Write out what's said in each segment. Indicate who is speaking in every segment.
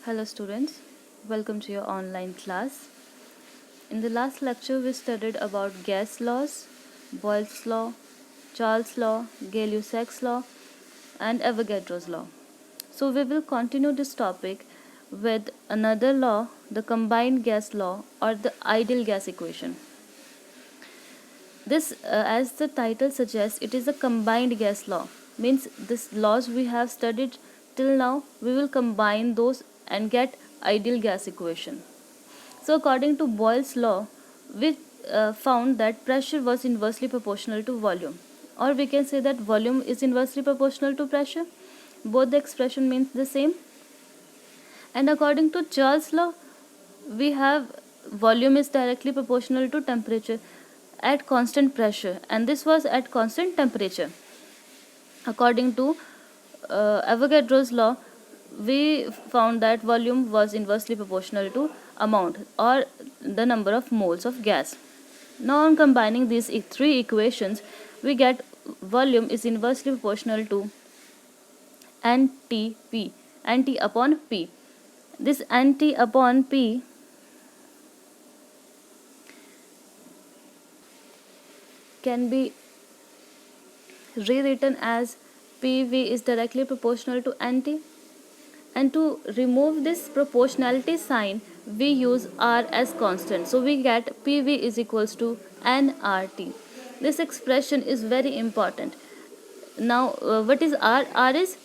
Speaker 1: Hello students, welcome to your online class. In the last lecture we studied about gas laws, Boyle's law, Charles' law, Gay-Lussac's law and Avogadro's law. So we will continue this topic with another law, the combined gas law or the ideal gas equation. This, as the title suggests, it is a combined gas law. Means this laws we have studied till now, we will combine those and get ideal gas equation. So according to Boyle's law, we found that pressure was inversely proportional to volume, or we can say that volume is inversely proportional to pressure. Both the expression means the same. And according to Charles' law, we have volume is directly proportional to temperature at constant pressure, and this was at constant temperature. According to Avogadro's law, we found that volume was inversely proportional to amount or the number of moles of gas. Now on combining these three equations, we get volume is inversely proportional to NTP, NT upon P. This NT upon P can be rewritten as PV is directly proportional to NT. And to remove this proportionality sign, we use R as constant. So we get PV is equals to nRT. This expression is very important. Now, what is R? R is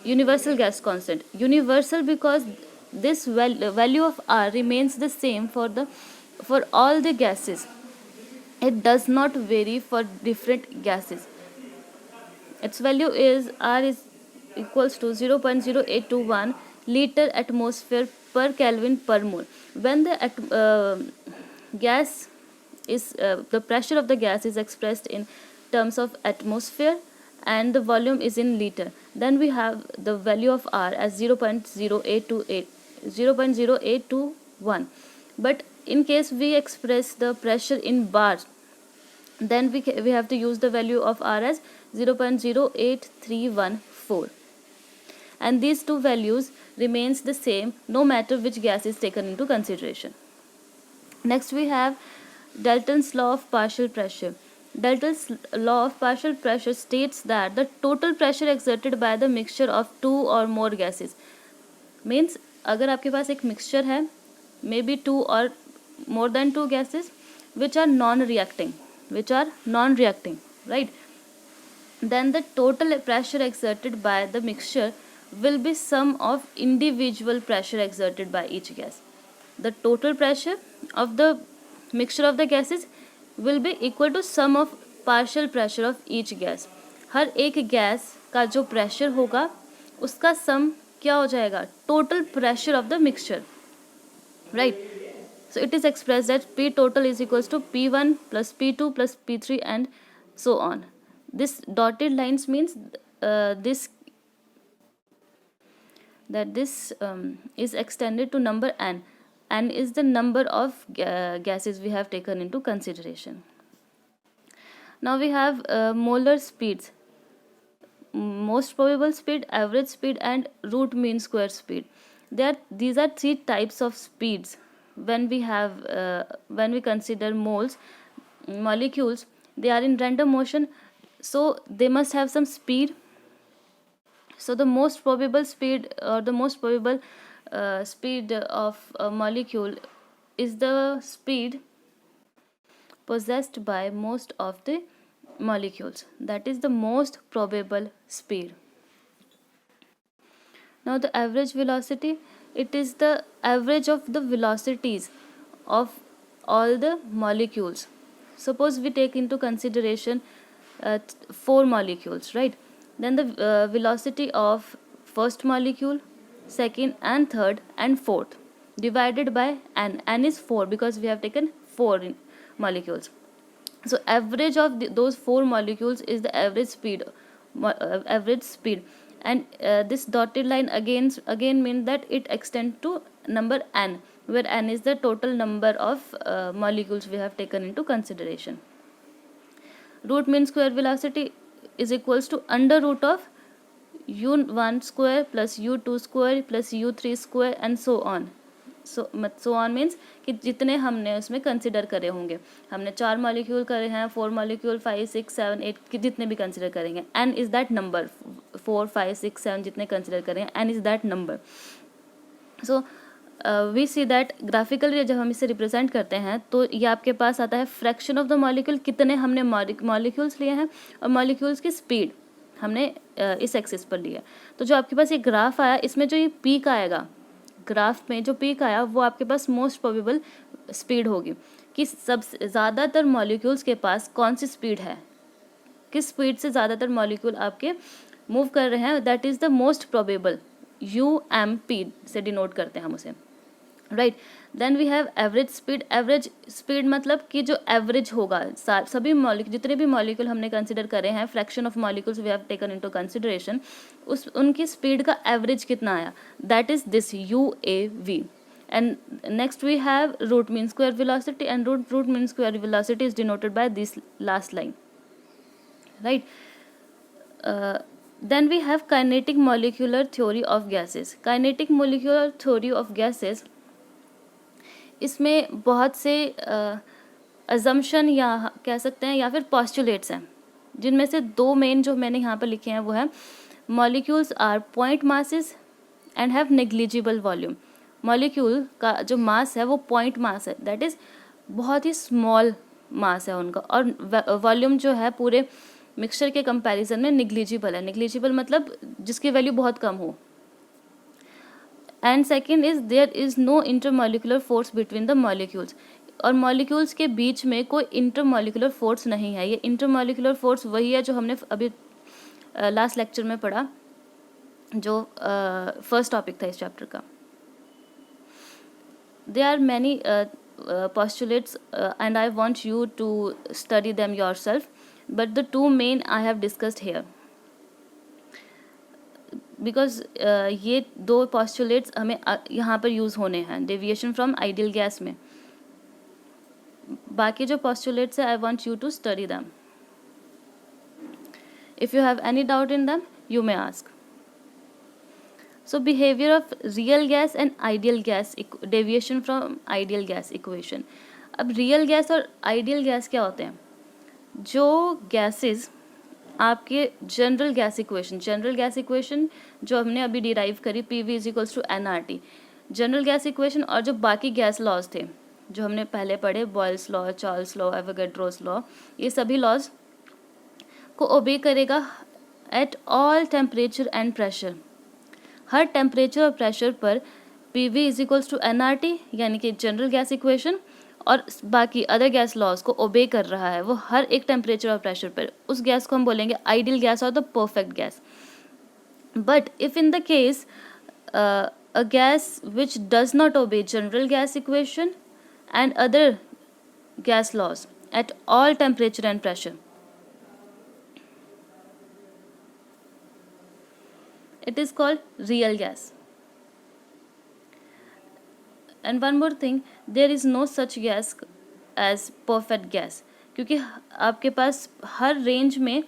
Speaker 1: universal gas constant. Universal because this value of R remains the same for all the gases. It does not vary for different gases. Its value is R is equals to 0.0821 liter atmosphere per Kelvin per mole. When the gas is the pressure of the gas is expressed in terms of atmosphere and the volume is in liter, then we have the value of R as 0.0821. But in case we express the pressure in bars, then we have to use the value of R as 0.08314, and these two values remains the same no matter which gas is taken into consideration. Next we have Dalton's law of partial pressure. Dalton's law of partial pressure states that the total pressure exerted by the mixture of two or more gases, means अगर आपके पास एक mixture है, maybe two or more than two gases which are non-reacting, right? Then the total pressure exerted by the mixture will be sum of individual pressure exerted by each gas. The total pressure of the mixture of the gases will be equal to sum of partial pressure of each gas. हर एक gas का जो pressure होगा उसका सम क्या हो जाएगा? Total pressure of the mixture, right? So it is expressed that P total is equals to P1 plus P2 plus P3 and so on. This dotted lines means this is extended to number n. N is the number of gases we have taken into consideration. Now we have molar speeds, most probable speed, average speed and root mean square speed. These are three types of speeds when we consider molecules. They are in random motion, so they must have some speed. So the most probable speed or the most probable speed of a molecule is the speed possessed by most of the molecules. That is the most probable speed. Now the average velocity, it is the average of the velocities of all the molecules. Suppose we take into consideration 4 molecules, right? Then the velocity of first molecule, second and third and fourth divided by n. N is 4 because we have taken 4 molecules. So average of those 4 molecules is the average speed, and this dotted line again means that it extends to number n, where n is the total number of molecules we have taken into consideration. Root mean square velocity is equals to under root of U1 square plus U2 square plus U3 square and so on. So on means कि जितने हमने उसमें consider करे होंगे. हमने 4 molecule करे हैं, 4 molecule, 5, 6, 7, 8 कि जितने भी कंसिडर करेंगे. N is that number. 4, 5, 6, 7 जितने कंसिडर करेंगे, N is that number. So we see that graphically जब हम इसे रिप्रेजेंट करते हैं तो ये आपके पास आता है फ्रैक्शन ऑफ द मॉलिक्यूल, कितने हमने मॉलिक्यूल्स लिए हैं और मॉलिक्यूल्स की स्पीड हमने इस एक्सिस पर लिया. तो जो आपके पास ये ग्राफ आया, इसमें जो ये पीक आएगा, ग्राफ में जो पीक आया वो आपके पास मोस्ट प्रोबेबल स्पीड होगी कि सबसे ज़्यादातर मॉलिक्यूल्स के पास कौन सी स्पीड है, किस स्पीड से ज़्यादातर मॉलिक्यूल आपके मूव कर रहे हैं. That is the most probable. UMP से डिनोट करते हैं हम उसे, right. Then we have average speed. Average speed मतलब कि जो एवरेज होगा सभी मॉलिक्यूल, जितने भी मॉलिक्यूल हमने कंसिडर करे हैं, fraction of molecules we have taken into consideration, उनकी स्पीड का एवरेज कितना आया, that is this UAV. And next we have root mean square velocity, and root mean square velocity is denoted by this last line, right. Then we have kinetic molecular theory of gases. Kinetic molecular theory of gases, इसमें बहुत से assumption या कह सकते हैं या फिर postulates हैं, जिनमें से 2 मेन जो मैंने यहाँ पर लिखे हैं वो है molecules are point masses and have negligible volume. Molecule का जो मास है वो पॉइंट मास है, दैट इज़ बहुत ही स्मॉल मास है उनका, और वॉल्यूम जो है पूरे मिक्सचर के कंपैरिजन में निग्लिजिबल है. निग्लिजिबल मतलब जिसकी वैल्यू बहुत कम हो. And second is there is no intermolecular force between the molecules. और मॉलिक्यूल्स के बीच में कोई इंटरमॉलिकुलर फोर्स नहीं है. ये इंटरमॉलिकुलर फोर्स वही है जो हमने अभी लास्ट लेक्चर में पढ़ा, जो फर्स्ट टॉपिक था इस चैप्टर का. There are many postulates and I want you to study them yourself, but the 2 main I have discussed here because ये 2 postulates हमें यहाँ पर यूज़ होने हैं डेविएशन फ्रॉम आइडियल गैस में. बाकी जो postulates है I want you to study them. If you have any doubt in them, you may ask. So behavior of real gas and ideal gas, deviation from ideal gas equation. अब real gas और ideal gas क्या होते हैं? जो gases आपके general gas equation जो हमने अभी डिराइव करी, PV is equals to NRT, general gas equation, और जो बाकी गैस लॉज थे जो हमने पहले पढ़े, Boyle's law, Charles law, Avogadro's law, ये सभी लॉज को ओबे करेगा at all temperature and pressure. हर टेम्परेचर और प्रेशर पर PV is equals to NRT यानी कि जनरल गैस इक्वेशन और बाकी अदर गैस लॉज को ओबे कर रहा है वो हर एक टेम्परेचर और प्रेशर पर. उस गैस को हम बोलेंगे आइडियल गैस और the perfect gas. But if in the case a gas which does not obey general gas equation and other gas laws at all temperature and pressure, it is called real gas. And one more thing, there is no such gas as perfect gas, क्योंकि आपके पास हर range में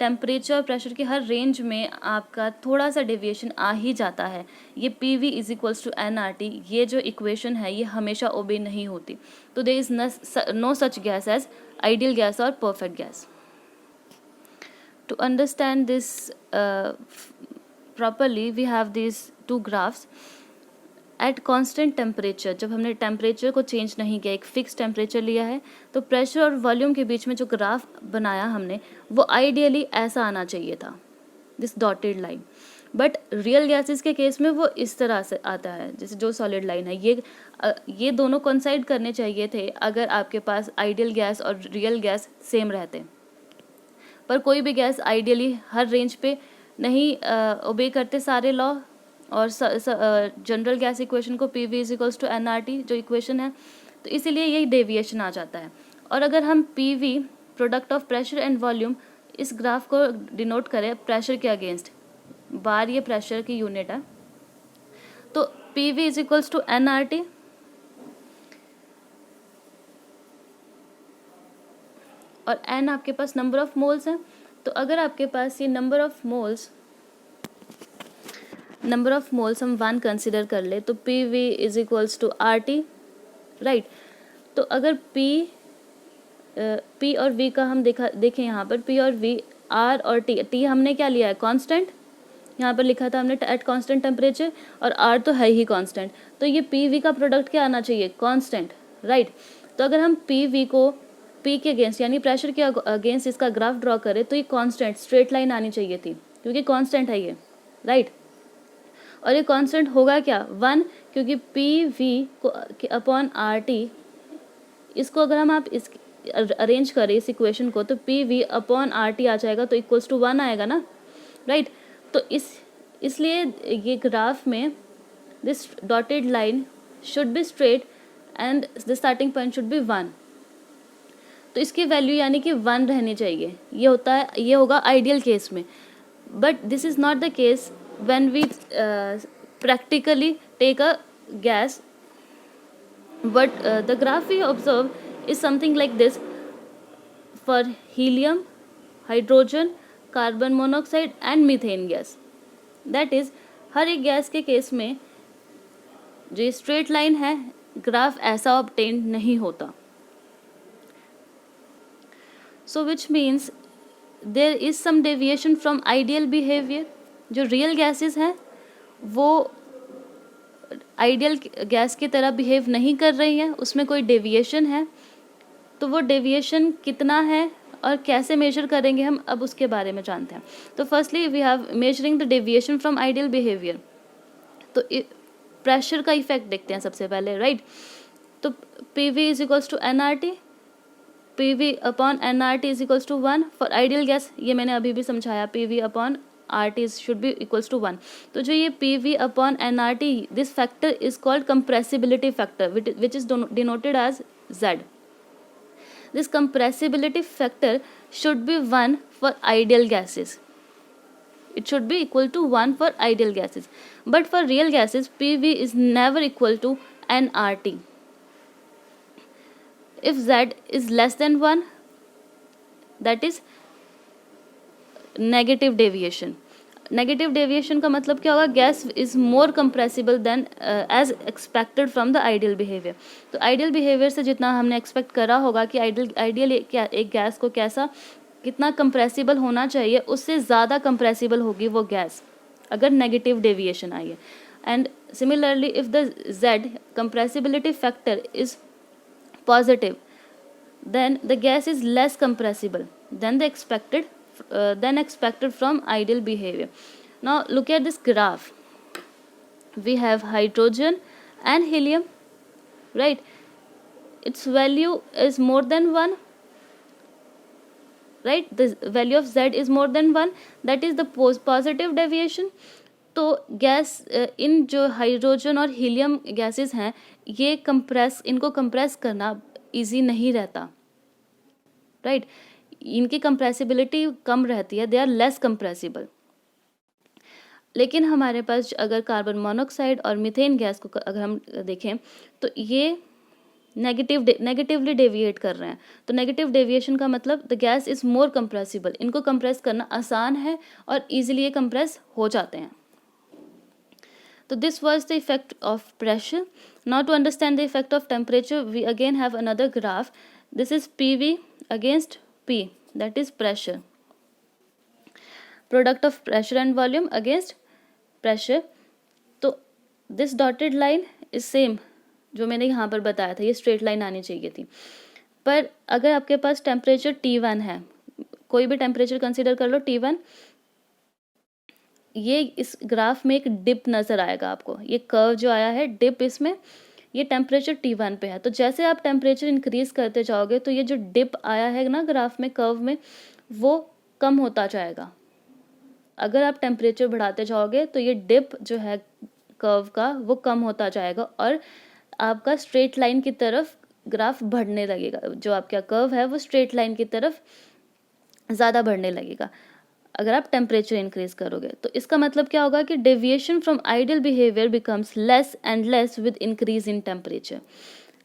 Speaker 1: temperature और pressure के हर range में आपका थोड़ा सा deviation आ ही जाता है. ये PV is equals to NRT, ये जो इक्वेशन है ये हमेशा ओबे नहीं होती. तो there is no such gas as ideal gas और perfect gas. To understand this properly we have these 2 graphs. At constant temperature, जब हमने टेम्परेचर को चेंज नहीं किया, एक फिक्स टेम्परेचर लिया है, तो प्रेशर और वॉल्यूम के बीच में जो ग्राफ बनाया हमने वो आइडियली ऐसा आना चाहिए था, this dotted line. But real gases के केस में वो इस तरह से आता है, जैसे जो सॉलिड लाइन है. ये दोनों कोइंसाइड करने चाहिए थे अगर आपके पास आइडियल गैस और रियल गैस सेम रहते, पर कोई भी गैस आइडियली हर रेंज पे नहीं ओबे करते सारे लॉ, और जनरल गैस इक्वेशन को PV is equals to NRT जो इक्वेशन है, तो इसीलिए यही डेविएशन आ जाता है. और अगर हम PV product of pressure and volume इस ग्राफ को डिनोट करें प्रेशर के अगेंस्ट, बार ये प्रेशर की यूनिट है, तो PV is equals to NRT और N आपके पास नंबर ऑफ मोल्स हैं. तो अगर आपके पास ये number of moles number of moles हम 1 कंसिडर कर ले तो P V is equals to R T, right. तो अगर पी और वी का हम देखें यहाँ पर पी और वी, आर और टी हमने क्या लिया है, कांस्टेंट, यहाँ पर लिखा था हमने एट कांस्टेंट टेम्परेचर, और आर तो है ही कांस्टेंट, तो ये पी वी का प्रोडक्ट क्या आना चाहिए, कांस्टेंट, राइट। तो अगर हम पी वी को पी के अगेंस्ट यानी प्रेशर के अगेंस्ट इसका ग्राफ ड्रॉ करें तो ये कांस्टेंट स्ट्रेट लाइन आनी चाहिए थी, क्योंकि कांस्टेंट है ये, राइट। और ये कांस्टेंट होगा क्या, 1, क्योंकि पी वी को अपॉन आर टी, इसको अगर हम आप इस अरेंज करें इस इक्वेशन को तो P V upon R T आ जाएगा, तो इक्वल्स टू 1 आएगा ना, राइट। तो इसलिए ये ग्राफ में this dotted line should be straight and the starting point should be 1, तो इसकी वैल्यू यानी कि 1 रहनी चाहिए। ये होगा आइडियल केस में, but this is not the case when we practically take a gas. But the graph we observe is something like this for helium, hydrogen, carbon monoxide and methane gas. That is, हर एक gas के case में जो straight line है graph ऐसा obtain नहीं होता। So which means there is some deviation from ideal behavior. जो real gases हैं वो आइडियल गैस की तरह बिहेव नहीं कर रही है, उसमें कोई डेविएशन है। तो वो डेविएशन कितना है और कैसे मेजर करेंगे हम, अब उसके बारे में जानते हैं। तो firstly we have measuring the deviation from ideal behaviour. तो प्रेशर का इफेक्ट देखते हैं सबसे पहले, राइट। तो P V is equals to N R T, P V upon N R T is equals to 1 for ideal gas, ये मैंने अभी भी समझाया, P V upon R T should be equals to 1। तो जो ये P V upon N R T, this factor is called compressibility factor which is denoted as Z. This compressibility factor should be 1 for ideal gases. It should be equal to 1 for ideal gases. But for real gases, PV is never equal to nRT. If Z is less than 1, that is negative deviation. Negative deviation का मतलब क्या होगा, gas is more compressible than as expected from the ideal behaviour. तो ideal behaviour से जितना हमने expect करा होगा कि आइडियल एक गैस को कितना कंप्रेसिबल होना चाहिए, उससे ज़्यादा कंप्रेसिबल होगी वो गैस अगर नेगेटिव डेविएशन आई है। And similarly if the Z compressibility factor is positive, then the gas is less compressible than expected from ideal behavior. Now look at this graph. We have hydrogen and helium, right? Its value is more than 1, right? The value of Z is more than 1, that is the positive deviation. तो gas in जो hydrogen और helium gases हैं ये इनको compress करना easy नहीं रहता, right. इनकी कंप्रेसिबिलिटी कम रहती है, दे आर लेस कंप्रेसिबल। लेकिन हमारे पास अगर कार्बन मोनोऑक्साइड और मीथेन गैस को अगर हम देखें तो ये नेगेटिवली डेविएट कर रहे हैं। तो नेगेटिव डेविएशन का मतलब the gas is more compressible, इनको कंप्रेस करना आसान है और इजीली ये कंप्रेस हो जाते हैं। तो this was the effect of pressure. Now to understand the effect of temperature we again have another graph. This is PV against P, that is pressure, product of pressure and volume against pressure. तो this dotted line is same जो मैंने यहाँ पर बताया था, ये straight line आनी चाहिए थी। पर अगर आपके पास टेम्परेचर T1 है, कोई भी टेम्परेचर कंसीडर कर लो T1, ये इस ग्राफ में एक डिप नजर आएगा आपको, ये कर्व जो आया है डिप, इसमें ये टेम्परेचर T1 पे है। तो जैसे आप टेम्परेचर इंक्रीज करते जाओगे तो ये जो डिप आया है ना ग्राफ में, कर्व में, वो कम होता जाएगा। अगर आप टेम्परेचर बढ़ाते जाओगे तो ये डिप जो है कर्व का वो कम होता जाएगा और आपका स्ट्रेट लाइन की तरफ ग्राफ बढ़ने लगेगा। जो आपका कर्व है वो स्ट्रेट लाइन की तरफ ज़्यादा बढ़ने लगेगा अगर आप टेम्परेचर इंक्रीज करोगे। तो इसका मतलब क्या होगा कि deviation from ideal behaviour becomes less and less with increase in temperature.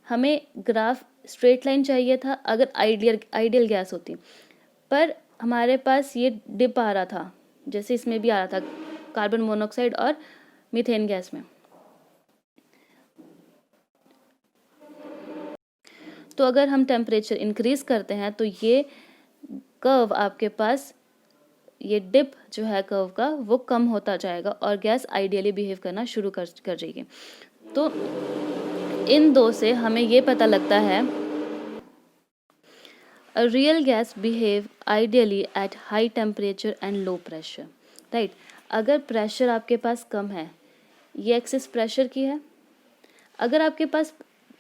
Speaker 1: हमें ग्राफ स्ट्रेट लाइन चाहिए था अगर आइडियल गैस होती, पर हमारे पास ये डिप आ रहा था, जैसे इसमें भी आ रहा था कार्बन मोनोऑक्साइड और मीथेन गैस में। तो अगर हम टेम्परेचर इंक्रीज करते हैं तो ये कर्व आपके पास, ये डिप जो है कर्व का वो कम होता जाएगा और गैस आइडियली बिहेव करना शुरू कर जाएगी। तो इन दो से हमें ये पता लगता है a real gas behave ideally at high temperature and low pressure, right? अगर प्रेशर आपके पास कम है, ये एक्सेस प्रेशर की है, अगर आपके पास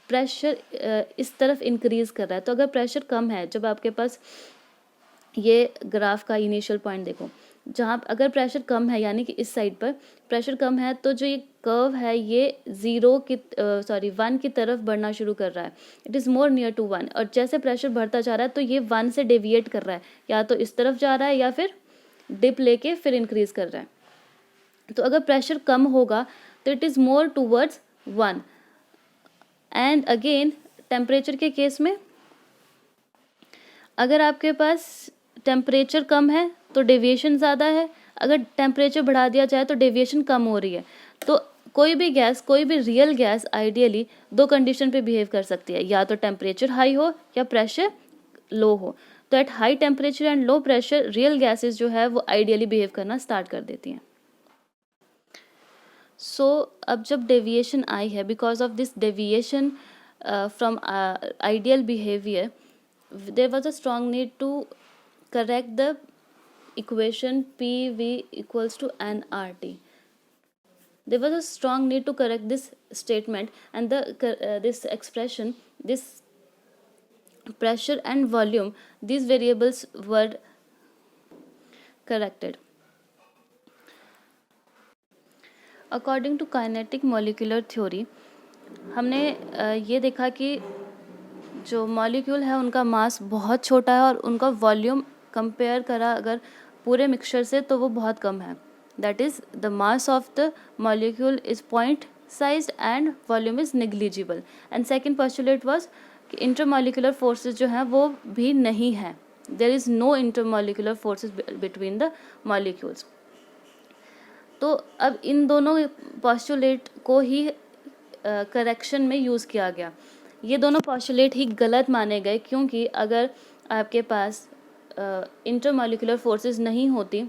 Speaker 1: प्रेशर इस तरफ इंक्रीज कर रहा है, तो अगर प्रेशर कम है, जब आपके पास ये ग्राफ का इनिशियल पॉइंट देखो, जहाँ अगर प्रेशर कम है यानी कि इस साइड पर प्रेशर कम है, तो जो ये कर्व है ये 1 की तरफ बढ़ना शुरू कर रहा है, it is more near to 1। और जैसे प्रेशर बढ़ता जा रहा है तो ये 1 से डेविएट कर रहा है, या तो इस तरफ जा रहा है या फिर डिप लेके फिर इंक्रीज कर रहा है। तो अगर प्रेशर कम होगा तो it is more towards 1। And again temperature के केस में अगर आपके पास टेम्परेचर कम है तो डेविएशन ज़्यादा है, अगर टेम्परेचर बढ़ा दिया जाए तो डेविएशन कम हो रही है। तो कोई भी गैस, कोई भी रियल गैस आइडियली दो कंडीशन पे बिहेव कर सकती है, या तो टेम्परेचर हाई हो या प्रेशर लो हो। तो at high temperature and low pressure real gases जो है वो आइडियली बिहेव करना स्टार्ट कर देती हैं। सो अब जब डेविएशन आई है, because of this deviation from ideal behaviour, there was a strong need to correct the equation PV equals to nRT. There was a strong need to correct this statement, and this expression, this pressure and volume, these variables were corrected. According to kinetic molecular theory, हमने ये देखा कि जो molecule है उनका मास बहुत छोटा है और उनका वॉल्यूम कंपेयर करा अगर पूरे मिक्सचर से तो वो बहुत कम है। That is the mass of the molecule is point size and volume is negligible. And second postulate was कि इंटरमॉलिक्यूलर फोर्सेस जो हैं वो भी नहीं है, there is no intermolecular forces between the molecules. तो अब इन दोनों पोस्टुलेट को ही करेक्शन में यूज़ किया गया। ये दोनों पोस्टुलेट ही गलत माने गए, क्योंकि अगर आपके पास इंटरमॉलिक्यूलर फोर्सेस नहीं होती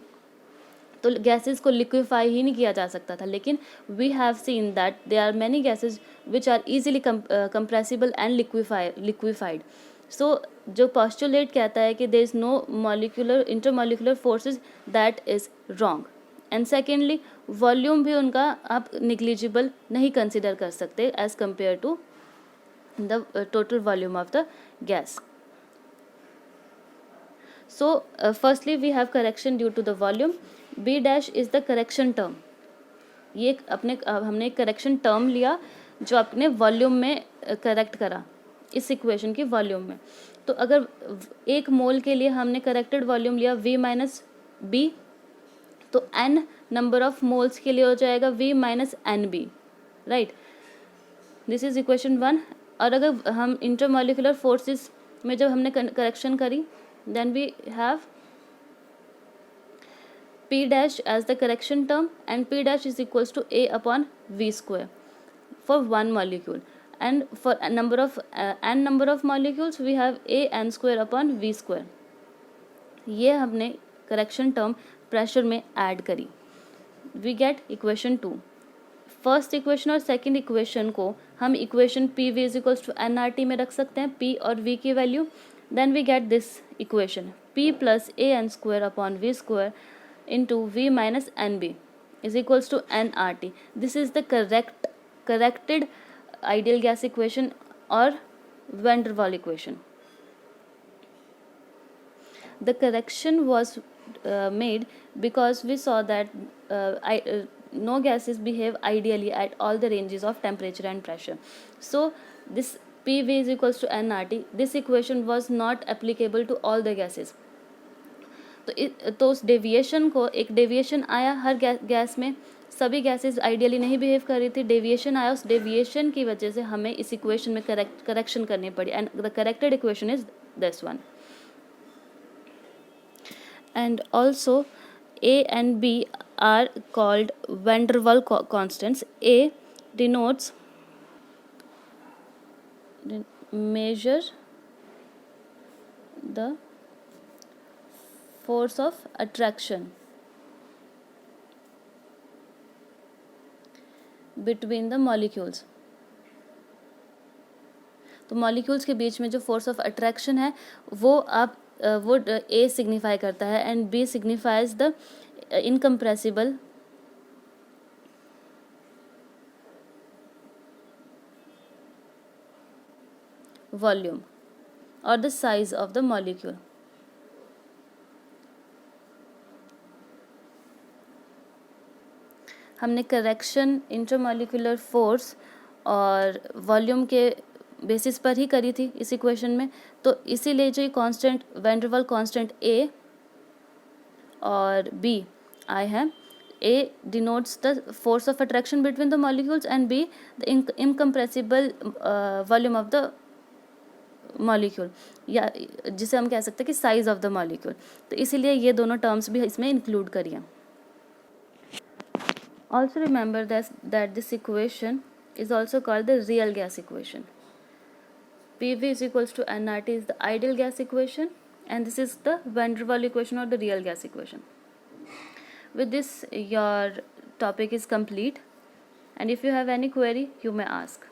Speaker 1: तो गैसेस को लिक्विफाई ही नहीं किया जा सकता था। लेकिन we have seen that there are many gases which are easily compressible and liquefied. So जो पोस्टुलेट कहता है कि there is no intermolecular forces, that is wrong. And secondly volume भी उनका आप निग्लिजिबल नहीं कंसिडर कर सकते as compare to the total volume of the gas. So firstly we have correction due to the volume. B dash is the correction term. ये हमने एक correction term लिया जो अपने वॉल्यूम में करेक्ट करा इस इक्वेशन की वॉल्यूम में। तो अगर 1 मोल के लिए हमने करेक्टेड वॉल्यूम लिया V माइनस बी, तो n नंबर ऑफ मोल्स के लिए हो जाएगा V minus N B, right. This is equation 1। और अगर हम इंटरमॉलिक्यूलर फोर्सेस में जब हमने करेक्शन करी, then we have P dash as the correction term, and P dash is equals to A upon V square for one molecule, and for n number of molecules we have A n square upon V square. ये हमने correction term pressure में add करी, we get equation 2। First equation और second equation को हम equation P V is equals to N R T में रख सकते हैं, पी और वी की value. Then we get this equation P plus A N square upon V square into V minus N B is equals to N R T. This is the corrected ideal gas equation और van der वाल equation. The correction was made because we saw that no gases behave ideally at all the ranges of temperature and pressure. So this PV is equals to nRT. This equation was not applicable to all the gases. तो उस deviation को, एक deviation आया हर gas में, सभी gases ideally नहीं behave कर रही थी, डेविएशन आया, उस डेविएशन की वजह से हमें इस इक्वेशन में करेक्शन करनी पड़ी, and the corrected equation is this one. And also A and B are called van der Waals constants. A denotes measure the force of attraction between the molecules. तो molecules के बीच में जो force of attraction है वो आप वो ए signify करता है and b signifies the incompressible volume और the size of the molecule. हमने करेक्शन इंटरमॉलिक्यूलर फोर्स और वॉल्यूम के बेसिस पर ही करी थी इस इक्वेशन में. तो इसीलिए जो ये constant van der Waals constant a और बी आए हैं. A denotes the force of attraction between the molecules and b the incompressible volume of the molecule, या जिसे हम कह सकते हैं कि साइज ऑफ द मॉलिक्यूल. तो इसीलिए ये दोनों टर्म्स भी इसमें इंक्लूड करिए. Also remember that this equation is also called the real gas equation. PV is equals to nRT is the ideal gas equation, and this is the van der Waals equation or the real gas equation. With this, your topic is complete, and if you have any query, you may ask.